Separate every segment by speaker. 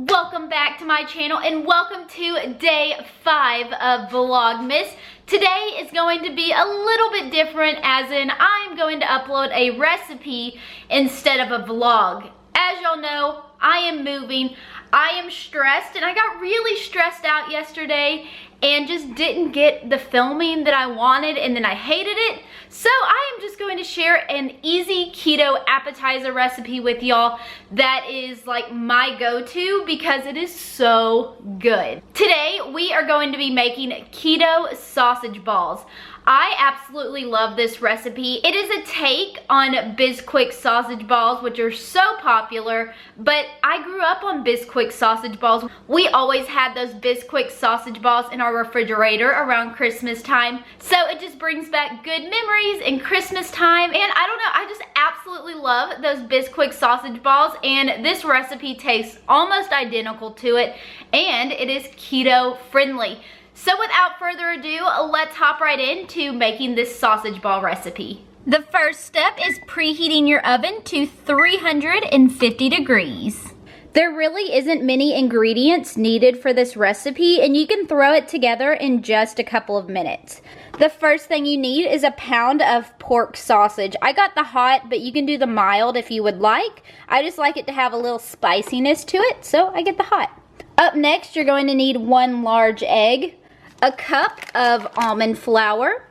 Speaker 1: welcome back to my channel and welcome to day 5 of Vlogmas. Today is going to be a little bit different, as in I'm going to upload a recipe instead of a vlog. As y'all know, I am moving, I am stressed, and I got really stressed out yesterday and just didn't get the filming that I wanted, and then I hated it. So I am just going to share an easy keto appetizer recipe with y'all that is like my go-to because it is so good. Today we are going to be making keto sausage balls. I absolutely love this recipe. It is a take on Bisquick sausage balls, which are so popular, but I grew up on Bisquick sausage balls. We always had those Bisquick sausage balls in our refrigerator around Christmas time, so it just brings back good memories in Christmas time, and I don't know, I just absolutely love those Bisquick sausage balls, and this recipe tastes almost identical to it, and it is keto friendly. So without further ado, let's hop right into making this sausage ball recipe. The first step is preheating your oven to 350 degrees. There really isn't many ingredients needed for this recipe, and you can throw it together in just a couple of minutes. The first thing you need is a pound of pork sausage. I got the hot, but you can do the mild if you would like. I just like it to have a little spiciness to it, so I get the hot. Up next, you're going to need 1 large egg, a cup of almond flour,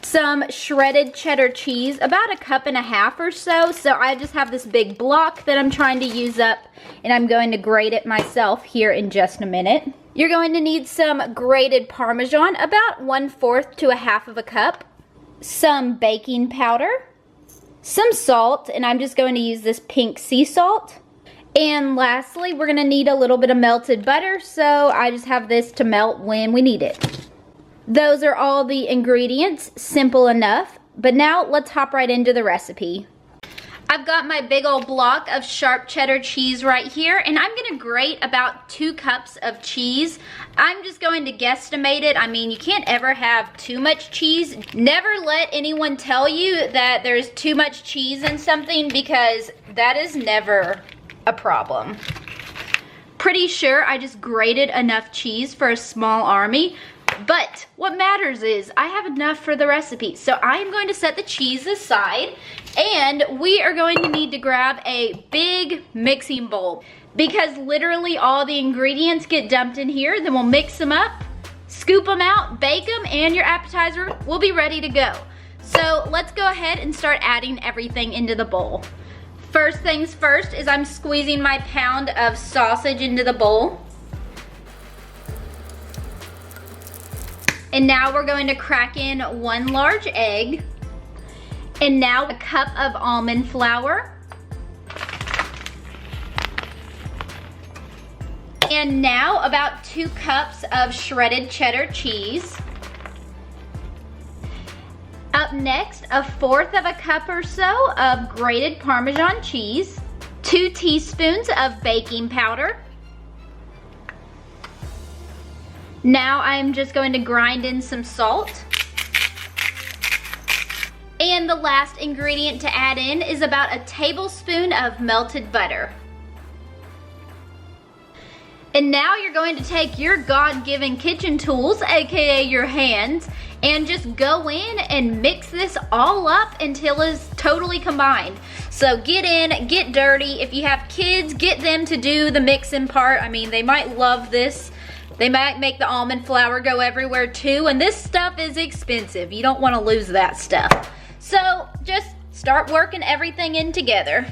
Speaker 1: some shredded cheddar cheese, about 1.5 cups or so. So I just have this big block that I'm trying to use up, and I'm going to grate it myself here in just a minute. You're going to need some grated Parmesan, about 1/4 to 1/2 cup, some baking powder, some salt, and I'm just going to use this pink sea salt. And lastly, we're gonna need a little bit of melted butter, so I just have this to melt when we need it. Those are all the ingredients, simple enough, but now let's hop right into the recipe. I've got my big old block of sharp cheddar cheese right here, and I'm gonna grate about 2 cups of cheese. I'm just going to guesstimate it. I mean, you can't ever have too much cheese. Never let anyone tell you that there's too much cheese in something, because that is never a problem. Pretty sure I just grated enough cheese for a small army, but what matters is I have enough for the recipe. So I am going to set the cheese aside, and we are going to need to grab a big mixing bowl, because literally all the ingredients get dumped in here. Then we'll mix them up, scoop them out, bake them, and your appetizer will be ready to go. So let's go ahead and start adding everything into the bowl. First things first is I'm squeezing my pound of sausage into the bowl. And now we're going to crack in 1 large egg. And now 1 cup of almond flour. And now about 2 cups of shredded cheddar cheese. Up next, 1/4 cup or so of grated Parmesan cheese, 2 teaspoons of baking powder. Now I'm just going to grind in some salt. And the last ingredient to add in is about 1 tablespoon of melted butter. And now you're going to take your God-given kitchen tools, aka your hands, and just go in and mix this all up until it's totally combined. So get in, get dirty. If you have kids, get them to do the mixing part. I mean, they might love this. They might make the almond flour go everywhere too, and this stuff is expensive. You don't want to lose that stuff. So just start working everything in together.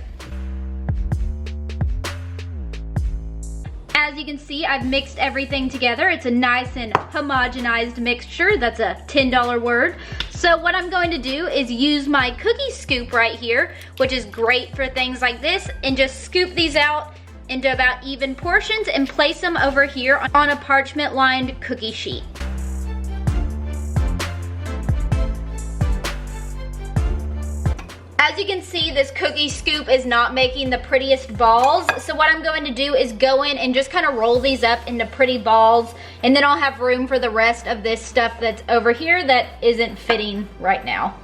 Speaker 1: As you can see, I've mixed everything together. It's a nice and homogenized mixture. That's a $10 word. So what I'm going to do is use my cookie scoop right here, which is great for things like this, and just scoop these out into about even portions and place them over here on a parchment lined cookie sheet. As you can see, this cookie scoop is not making the prettiest balls. So what I'm going to do is go in and just kind of roll these up into pretty balls, and then I'll have room for the rest of this stuff that's over here that isn't fitting right now.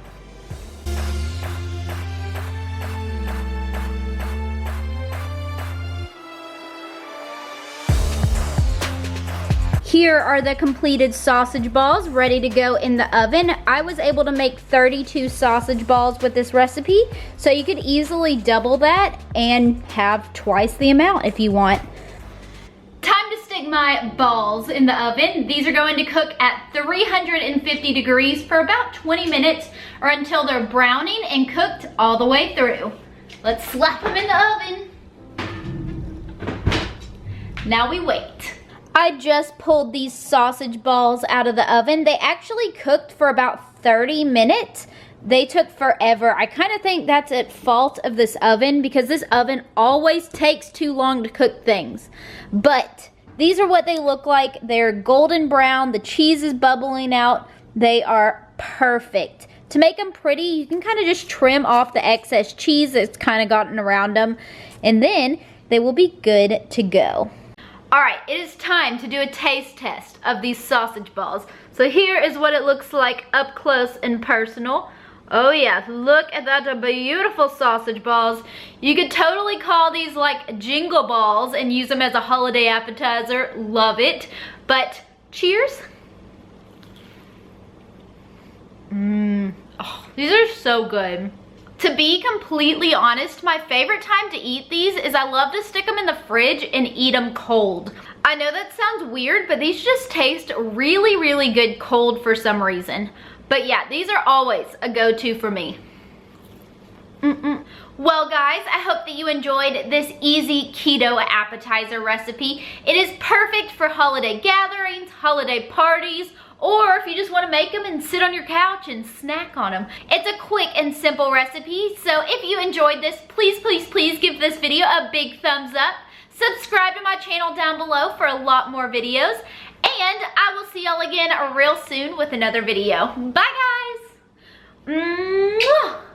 Speaker 1: Here are the completed sausage balls ready to go in the oven. I was able to make 32 sausage balls with this recipe, so you could easily double that and have twice the amount if you want. Time to stick my balls in the oven. These are going to cook at 350 degrees for about 20 minutes or until they're browning and cooked all the way through. Let's slap them in the oven. Now we wait. I just pulled these sausage balls out of the oven. They actually cooked for about 30 minutes. They took forever. I kind of think that's at fault of this oven because this oven always takes too long to cook things. But these are what they look like. They're golden brown. The cheese is bubbling out. They are perfect. To make them pretty, you can kind of just trim off the excess cheese that's kind of gotten around them. And then they will be good to go. All right, it is time to do a taste test of these sausage balls. So here is what it looks like up close and personal. Oh yeah, look at that beautiful sausage balls. You could totally call these like jingle balls and use them as a holiday appetizer. Love it. But cheers. Oh, these are so good. To be completely honest, my favorite time to eat these is I love to stick them in the fridge and eat them cold. I know that sounds weird, but these just taste really, really good cold for some reason. But yeah, these are always a go-to for me. Well guys, I hope that you enjoyed this easy keto appetizer recipe. It is perfect for holiday gatherings, holiday parties, or if you just want to make them and sit on your couch and snack on them. It's a quick and simple recipe, so if you enjoyed this, please, please, please give this video a big thumbs up. Subscribe to my channel down below for a lot more videos, and I will see y'all again real soon with another video. Bye guys! Mwah!